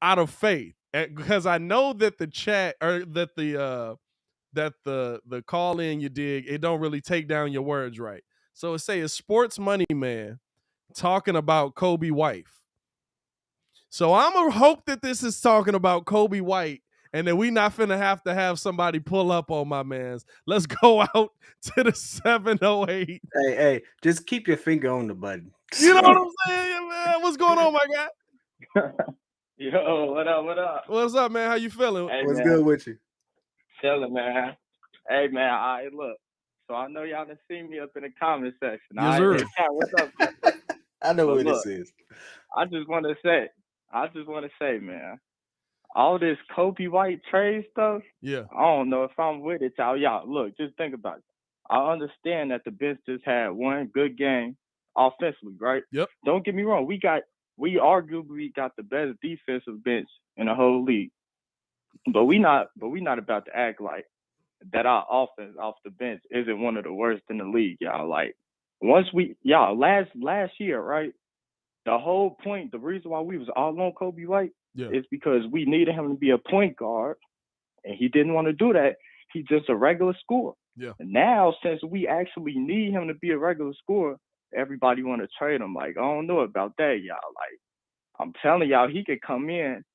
out of faith because I know that the chat or that the call in you dig it don't really take down your words right. So it say a sports money man talking about Kobe wife. So I'm gonna hope that this is talking about Kobe White and that we not finna have to have somebody pull up on my mans. Let's go out to the 708. Hey, just keep your finger on the button. You know what I'm saying, man? What's going on, my guy? Yo, what up? What up? What's up, man? How you feeling? Hey, What's man. good with you? Chilling, man. Hey, man. All right, look. So I know y'all done seen me up in the comment section. Yes, sir. Hey, Cat, what's up? I know But what look, this is. I just want to say, man, all this Kobe White trade stuff, Yeah. I don't know if I'm with it, y'all. Y'all, look, just think about it. I understand that the bench just had one good game offensively, right? Yep. Don't get me wrong. We arguably got the best defensive bench in the whole league. But we not about to act like that our offense off the bench isn't one of the worst in the league, y'all. Like last year, right? The whole point, the reason why we was all on Kobe White is because we needed him to be a point guard, and he didn't want to do that. He's just a regular scorer. Yeah. And now, since we actually need him to be a regular scorer, everybody want to trade him. Like, I don't know about that, y'all. Like, I'm telling y'all, he could come in.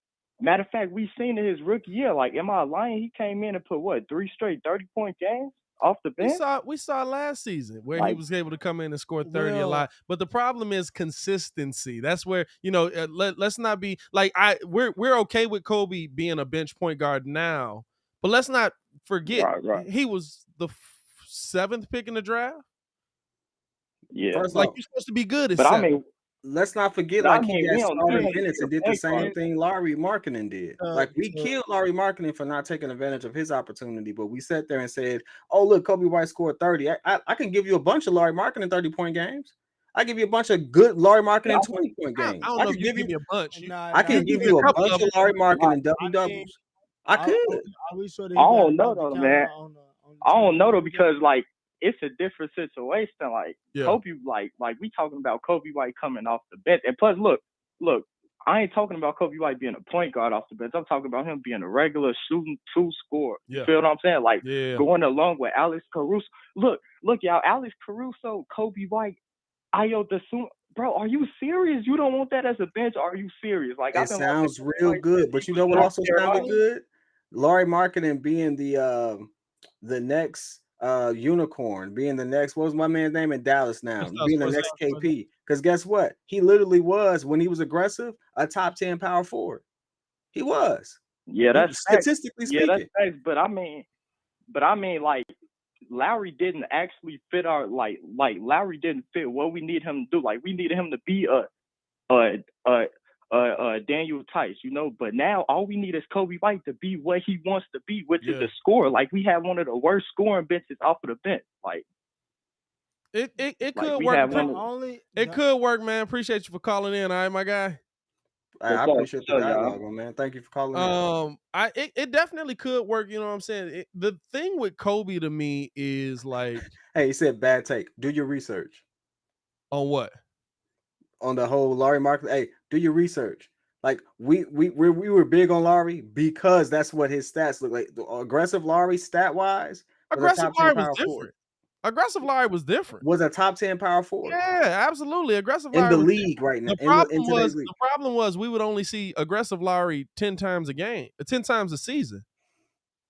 Matter of fact, we seen in his rookie year. Like, am I lying? He came in and put, 3 straight 30-point games off the bench? We saw last season where he was able to come in and score 30 a lot. But the problem is consistency. That's where, let's not be like we're okay with Kobe being a bench point guard now, but let's not forget he was the 7th pick in the draft. Yeah. First Like off, you're supposed to be good at but 7. I mean, let's not forget, But I like mean, he we got don't started need minutes and to did the make same it. thing Larry Markkinen did. Like we killed Larry Markkinen for not taking advantage of his opportunity, but we sat there and said, "Oh, look, Kobe White scored 30. I can give you a bunch of Larry Markkinen 30-point games. I give you a bunch of good Larry Markkinen 20-point games. I don't know if you give me a bunch. I can give you a bunch of Larry Markkinen double doubles. I could. I don't know though, man. I don't know though because like it's a different situation. Like Kobe, like we talking about Kobe White coming off the bench, and plus, look, I ain't talking about Kobe White being a point guard off the bench. I'm talking about him being a regular shooting 2 scorer. You feel what I'm saying? Like going along with Alex Caruso. Look, y'all, Alex Caruso, Kobe White, Ayo Dosunmu. Bro, are you serious? You don't want that as a bench? Are you serious? Like it sounds real good, but you know what also sounded good? Larry Markkinen being the next unicorn, being the next, what was my man's name in Dallas now? Being the next KP. Because guess what? He literally was, when he was aggressive, a top 10 power forward. He was. Yeah, that's statistically speaking. Yeah, that's facts. But I mean, like Lowry didn't actually fit our like Lowry didn't fit what we need him to do. Like we needed him to be Daniel Tice, but now all we need is Kobe White to be what he wants to be, which is a scorer. Like we have one of the worst scoring benches off of the bench. Like it could work. It could work, man. Appreciate you for calling in. All right, my guy. I appreciate the dialogue, man. Thank you for calling in. It definitely could work. You know what I'm saying? The thing with Kobe to me is like, hey, he said bad take. Do your research. On what? On the whole Larry Markkinen. Hey, do your research. Like we were big on Larry because that's what his stats look like. The aggressive Larry stat wise, aggressive Larry was different. Aggressive Larry was different. Was a top 10 power forward. Yeah, absolutely. Aggressive in Larry the league right now. The problem was we would only see aggressive Larry 10 times a game, 10 times a season.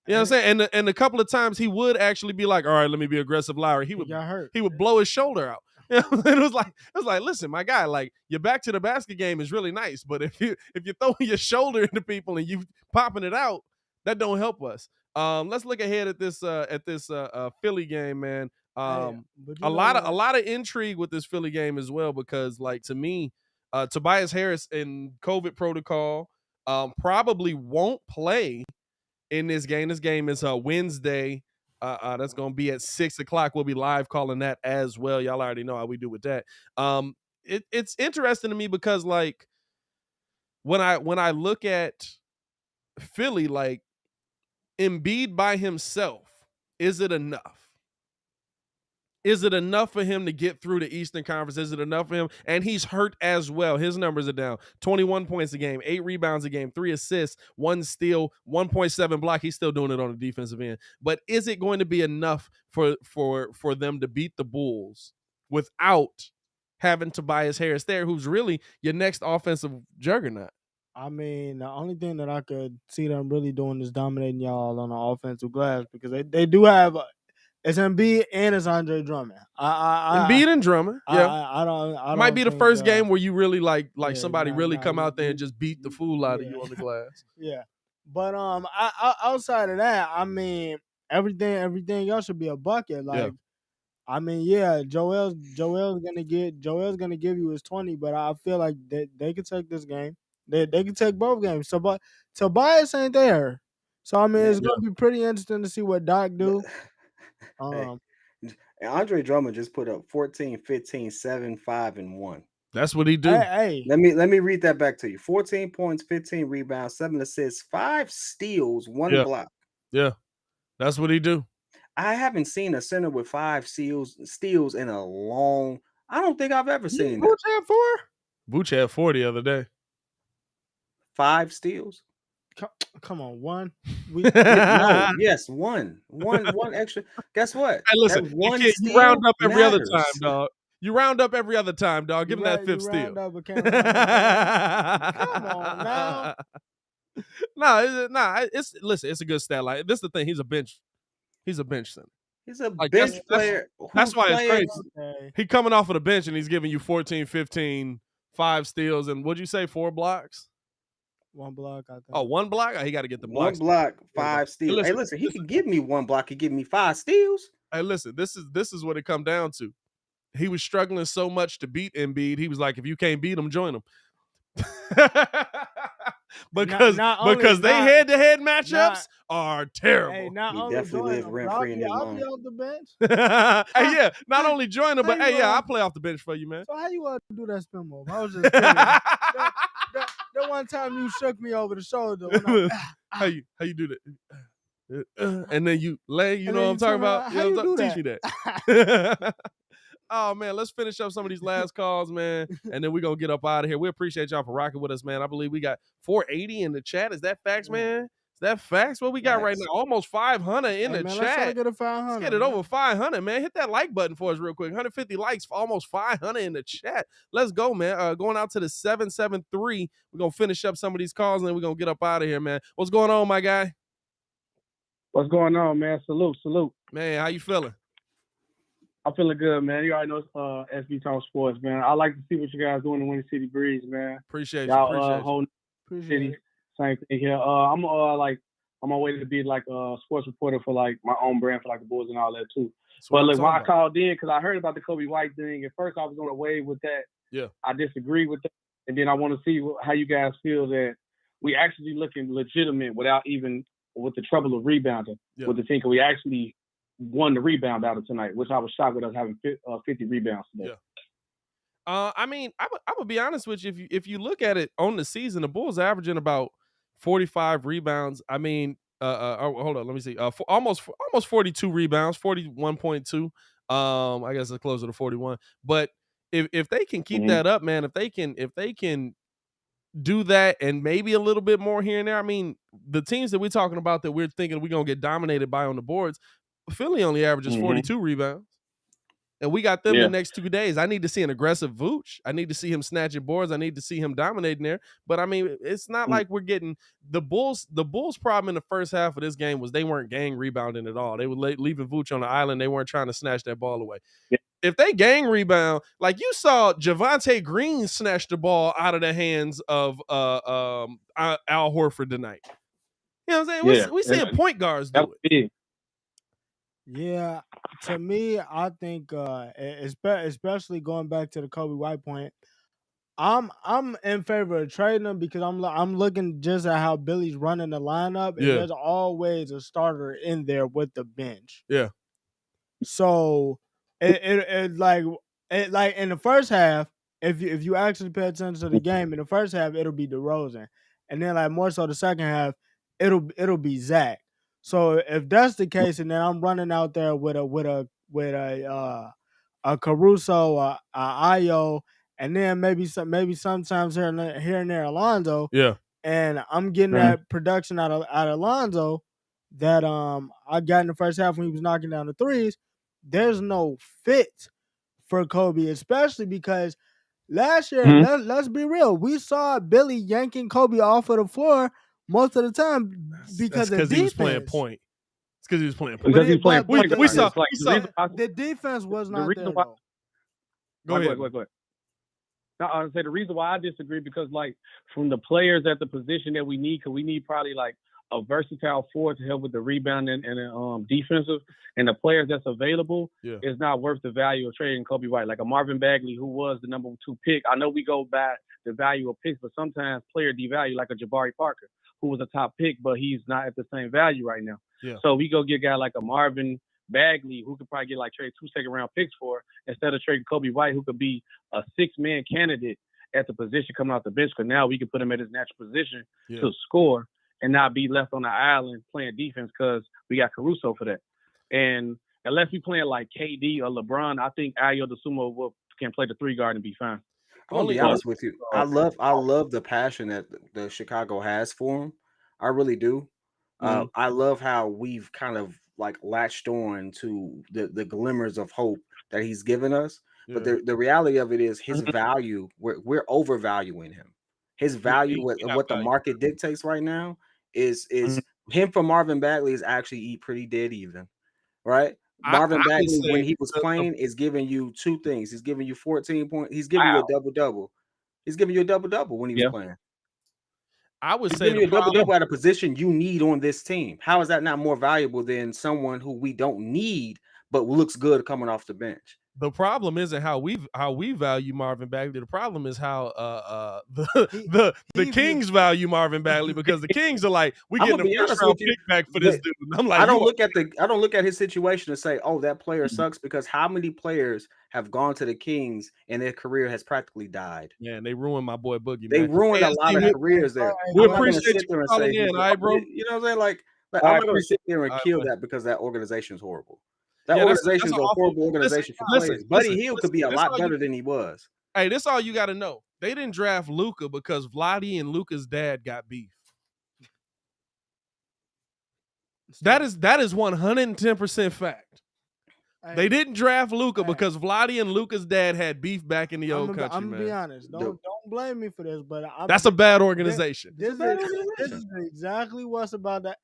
You know what I'm saying? And a couple of times he would actually be like, all right, let me be aggressive Larry. He would blow his shoulder out. It was like, listen, my guy, like your back to the basket game is really nice, but if you're throwing your shoulder into people and you popping it out, that don't help us. Let's look ahead at this Philly game, man. A lot of intrigue with this Philly game as well, because like to me, Tobias Harris in COVID protocol probably won't play in this game. This game is Wednesday. That's gonna be at 6:00. We'll be live calling that as well. Y'all already know how we do with that. It's interesting to me because like when I look at Philly, like Embiid by himself, is it enough? Is it enough for him to get through the Eastern Conference? Is it enough for him? And he's hurt as well. His numbers are down. 21 points a game, 8 rebounds a game, 3 assists, 1 steal, 1.7 block. He's still doing it on the defensive end. But is it going to be enough for them to beat the Bulls without having Tobias Harris there, who's really your next offensive juggernaut? I mean, the only thing that I could see them really doing is dominating y'all on the offensive glass, because they do have it's Embiid and it's Andre Drummond. Embiid and Drummond, yeah. I don't might be the think, first game where you really like yeah, somebody really come out there and just beat the fool out of you on the glass. Yeah, but outside of that, I mean, everything else should be a bucket. Like, I mean, yeah, Joel's gonna give you his 20, but I feel like they could take this game. They could take both games. So, but Tobias ain't there. So I mean, it's gonna be pretty interesting to see what Doc do. Andre Drummond just put up 14, 15, 7, 5, and 1. That's what he do. Hey. Let me read that back to you. 14 points, 15 rebounds, 7 assists, 5 steals, 1 block. Yeah. That's what he do. I haven't seen a center with 5 steals in a long. I don't think I've ever seen that. Vooch had 4? Vooch had 4 the other day. 5 steals? Come on, 1. No, yes, 1 extra. Guess what? Hey, listen, you round up every other time, dog. You round up every other time, dog. Give him that 5th steal. Come on now. It's a good stat line. This is the thing. He's a bench center. He's a bench player. That's why it's crazy. Okay. He coming off of the bench and he's giving you 14, 15, 5 steals, and what'd you say, 4 blocks? 1 block, I think. Oh, 1 block? Oh, he got to get the blocks. 1 block, 5 steals. Hey, listen, he could give me 1 block. He give me 5 steals. Hey, listen, this is what it come down to. He was struggling so much to beat Embiid. He was like, if you can't beat him, join him. because they head-to-head matchups are terrible. Hey, he definitely live rent-free in his I'll mind. be off the bench. Hey, yeah, not only join him, but I'll play off the bench for you, man. So how you want to do that spin move? I was just kidding. that one time you shook me over the shoulder. How you do that? And then you lay, you know what I'm talking about? How you do teach me that. Oh, man, let's finish up some of these last calls, man, and then we're going to get up out of here. We appreciate y'all for rocking with us, man. I believe we got 480 in the chat. Is that facts, man? Is that facts? What we got right now? Almost 500 in the chat. Let's try to get a 500. Let's get it over 500, man. Hit that like button for us real quick. 150 likes, almost 500 in the chat. Let's go, man. Going out to the 773. We're going to finish up some of these calls, and then we're going to get up out of here, man. What's going on, my guy? What's going on, man? Salute. Man, how you feeling? I'm feeling good, man. You already know SB Talk Sports, man. I like to see what you guys doing in the Windy City Breeze, man. Appreciate y'all. Whole city, same thing here. I'm on my way to be like a sports reporter for like my own brand for like the Bulls and all that too. But look, when I called in, because I heard about the Kobe White thing, at first I was on the wave with that. Yeah. I disagree with that, and then I want to see how you guys feel that we actually looking legitimate without even with the trouble of rebounding with the team. Because we actually won the rebound battle tonight, which I was shocked with us having 50 rebounds today. Yeah. I mean, I'm gonna be honest with you. If you look at it on the season, the Bulls averaging about 45 rebounds. I mean, hold on, let me see. Almost 42 rebounds, 41.2. I guess it's closer to 41. But if they can keep that up, man, if they can do that and maybe a little bit more here and there. I mean, the teams that we're talking about that we're thinking we're gonna get dominated by on the boards, Philly only averages 42 rebounds. And we got them the next 2 days. I need to see an aggressive Vooch. I need to see him snatching boards. I need to see him dominating there. But I mean, it's not like we're getting the Bulls. The Bulls' problem in the first half of this game was they weren't gang rebounding at all. They were leaving Vooch on the island. They weren't trying to snatch that ball away. Yeah. If they gang rebound, like you saw Javonte Green snatch the ball out of the hands of Al Horford tonight. You know what I'm saying? We seeing point guards do it. Yeah, to me, I think, especially going back to the Kobe White point, I'm in favor of trading him because I'm looking just at how Billy's running the lineup, and there's always a starter in there with the bench. Yeah. So it like in the first half, if you actually pay attention to the game, in the first half it'll be DeRozan, and then like more so the second half it'll be Zach. So if that's the case, and then I'm running out there with a with a Caruso, a Ayo, and then maybe sometimes here and there Alonzo. Yeah. And I'm getting that production out of Alonzo that I got in the first half when he was knocking down the threes. There's no fit for Kobe, especially because last year, let's be real, we saw Billy yanking Kobe off of the floor most of the time because of defense. He was playing point. It's because he was playing point. Because he's playing point. We saw the defense was not there. Go ahead. Now, I would say the reason why I disagree because, like, from the players at the position that we need, because we need probably like a versatile forward to help with the rebounding and defensive, and the players that's available is not worth the value of trading Kobe White. Like a Marvin Bagley, who was the number 2 pick. I know we go by the value of picks, but sometimes player devalue, like a Jabari Parker, who was a top pick, but he's not at the same value right now. Yeah. So we go get a guy like a Marvin Bagley, who could probably get like trade 2 second-round picks for, instead of trading Kobe White, who could be a 6-man candidate at the position coming off the bench. Because now we can put him at his natural position to score and not be left on the island playing defense because we got Caruso for that. And unless we playing like KD or LeBron, I think Ayo Dosunmu can play the 3 guard and be fine. I'm gonna be honest with you. I love the passion that the Chicago has for him. I really do. I love how we've kind of like latched on to the glimmers of hope that he's given us. But the reality of it is his value, we're overvaluing him. His value, what the market dictates right now, is him for Marvin Bagley is actually pretty dead even, right? Marvin Bagley, when he was playing, is giving you 2 things. He's giving you 14 points. He's giving you a double-double. He's giving you a double-double when he was playing. I would say you a double-double at a position you need on this team. How is that not more valuable than someone who we don't need but looks good coming off the bench? The problem isn't how we value Marvin Bagley. The problem is how the Kings value Marvin Bagley, because the Kings are like, we getting a first-round pick back for this dude. And I'm like, I don't look at his situation and say, oh, that player sucks, because how many players have gone to the Kings and their career has practically died? Yeah, and they ruined my boy Boogie. They ruined a lot of careers there. We appreciate you calling in, all right, bro. You know what I'm saying? Like I'm not going to sit there and kill that because that organization is horrible. That organization is a horrible organization for players. Buddy Hield could be a lot better than he was. Hey, this is all you got to know. They didn't draft Luka because Vlade and Luka's dad got beef. That is 110% fact. They didn't draft Luka because Vlade and Luka's dad had beef back in the old country. I'm gonna be honest. Don't blame me for this, but that's a bad organization. This is exactly what's about that.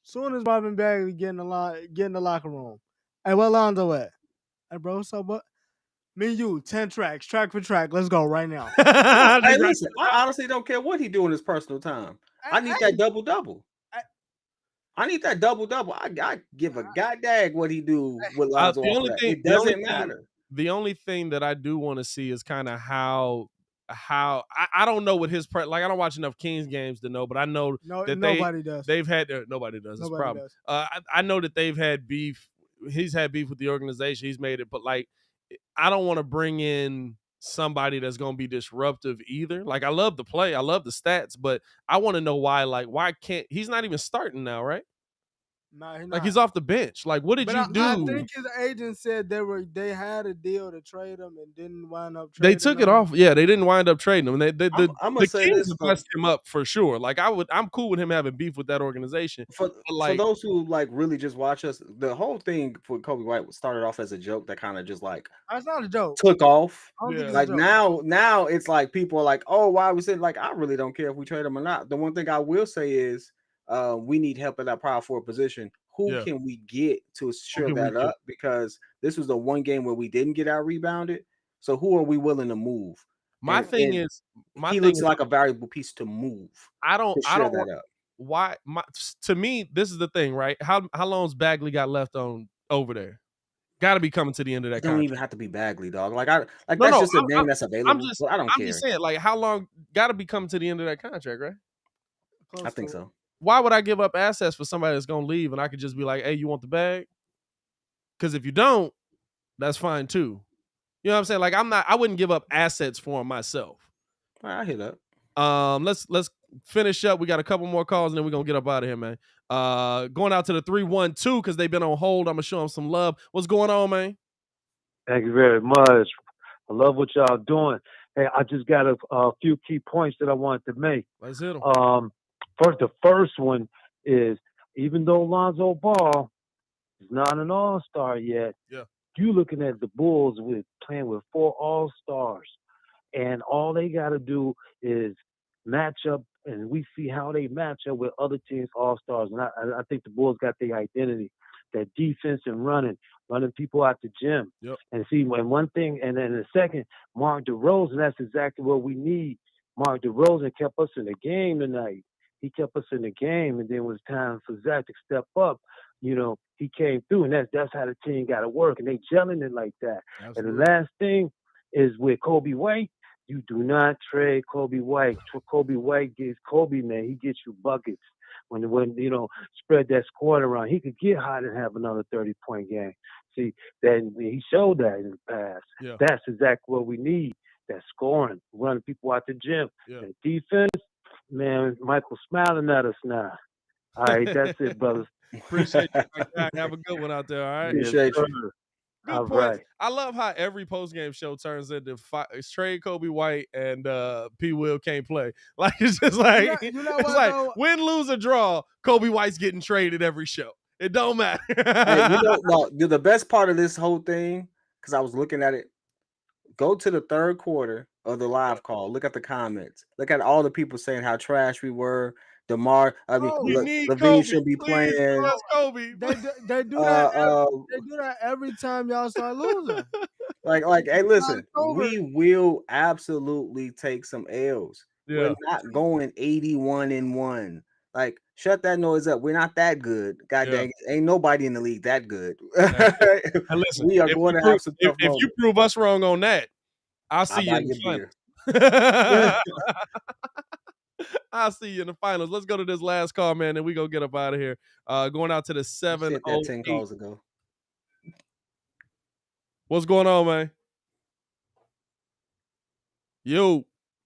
Soon as Marvin Bagley get in the locker room, hey, where Lonzo at? Hey, bro, so what? Me and you, 10 tracks, track for track. Let's go right now. Hey, listen, I honestly don't care what he do in his personal time. I need that double-double. I need that double-double. I give a goddamn what he do with Lonzo. It doesn't matter. The only thing that I do want to see is kind of how I don't know what his like. I don't watch enough Kings games to know, but I know that nobody does. They've had nobody does. That's a problem. I know that they've had beef. He's had beef with the organization. He's made it, but like, I don't want to bring in somebody that's going to be disruptive either. Like, I love the play, I love the stats, but I want to know why. Like, why can't he's not even starting now, right? No, he's like he's off the bench. Like, what did you do? I think his agent said they had a deal to trade him and didn't wind up They trading took him. it off. Yeah, they didn't wind up trading him. I'm The Kings messed him up for sure. Like, I'm cool with him having beef with that organization. For those who like really just watch us, the whole thing for Kobe White started off as a joke that kind of just like that's not a joke. Took off. Yeah. Like now it's like people are like, oh, why we said like I really don't care if we trade him or not. The one thing I will say is we need help at that power forward position. Who can we get to shore that up? Because this was the one game where we didn't get out rebounded. So who are we willing to move? My thing is, he looks like a valuable piece to move. I don't that up. Why? To me, this is the thing, right? How long's Bagley got left on over there? Got to be coming to the end of that. It don't even have to be Bagley, dog. That's just a name that's available. I don't care. I'm just saying, like, how long? Got to be coming to the end of that contract, right? I think so. Why would I give up assets for somebody that's gonna leave and I could just be like, hey, you want the bag? Because if you don't, that's fine too. You know what I'm saying? Like, I wouldn't give up assets for him myself. I hear that. Let's finish up. We got a couple more calls and then we're gonna get up out of here, man. Going out to the 312 because they've been on hold. I'm gonna show them some love. What's going on, man? Thank you very much. I love what y'all doing. Hey, I just got a few key points that I wanted to make. Let's hit them. The first one is, even though Lonzo Ball is not an all-star yet, you looking at the Bulls playing with 4 all-stars, and all they got to do is match up, and we see how they match up with other teams' all-stars. And I think the Bulls got their identity, that defense and running people out the gym. And see, when one thing, and then the second, Mark DeRozan, that's exactly what we need. Mark DeRozan kept us in the game tonight. He kept us in the game, and then it was time for Zach to step up. You know, he came through, and that's how the team got to work, and they gelling it like that. Absolutely. And the last thing is with Kobe White. You do not trade Kobe White. Kobe White gets Kobe, man. He gets you buckets. When spread that squad around, he could get hot and have another 30-point game. See, then he showed that in the past. That's exactly what we need. That scoring, running people out the gym. And defense, man, Michael's smiling at us now. All right, that's it, brothers. Appreciate you, my guy. Have a good one out there, all right? Appreciate you. Good points. Right. I love how every post-game show turns into trade Kobe White and P. Will can't play. Like, it's just like, win, lose, or draw, Kobe White's getting traded every show. It don't matter. Hey, the best part of this whole thing, because I was looking at it, go to the third quarter of the live call. Look at the comments. Look at all the people saying how trash we were. DeMar, LaVine should be playing. Kobe. They do that. They do that every time y'all start losing. Like, hey, listen, we will absolutely take some L's. We're not going 81-1. Like, shut that noise up. We're not that good. God dang it. Ain't nobody in the league that good. Listen, we are going to have some tough moments. If you prove us wrong on that, I'll see you in the finals. I'll see you in the finals. Let's go to this last call, man, and we go get up out of here. Going out to the 708. 10 calls ago. What's going on, man? Yo.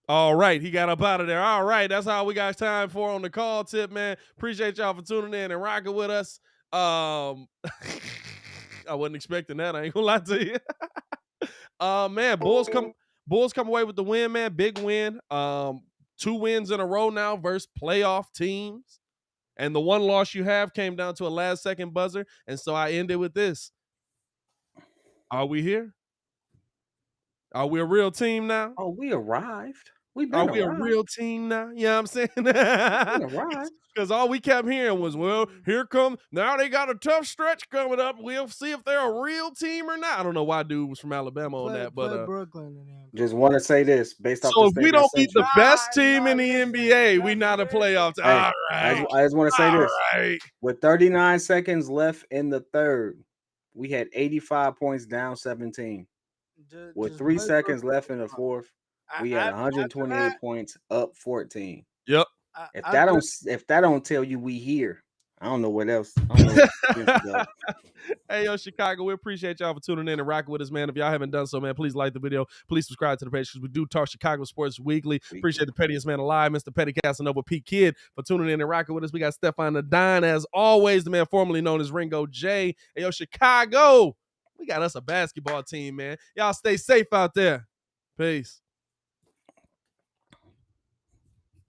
All right, he got up out of there. All right, that's all we got time for on the call tip, man. Appreciate y'all for tuning in and rocking with us. I wasn't expecting that. I ain't gonna lie to you. Man, Bulls come away with the win, man. Big win. 2 wins in a row now versus playoff teams. And the one loss you have came down to a last-second buzzer. And so I ended with this. Are we here? Are we a real team now? Oh, we arrived. Are we a real team now? You know what I'm saying? Because all we kept hearing was, well, now they got a tough stretch coming up. We'll see if they're a real team or not. I don't know why dude was from Alabama on that, but Brooklyn. Just want to say this based off. So if we don't beat the best team in the NBA, we not a playoff team. All right. I just want to say this. Right. With 39 seconds left in the third, we had 85 points down 17. With 3 seconds left in the fourth, we had 128 points up 14. Yep. If that don't tell you we here, I don't know what else. I don't know Hey, yo, Chicago, we appreciate y'all for tuning in and rocking with us, man. If y'all haven't done so, man, please like the video. Please subscribe to the page because we do talk Chicago sports weekly. Appreciate the pettiest man alive, Mr. Petty Casanova P. Kid, for tuning in and rocking with us. We got Stefan the Don, as always, the man formerly known as Ringo J. Hey, yo, Chicago, we got us a basketball team, man. Y'all stay safe out there. Peace.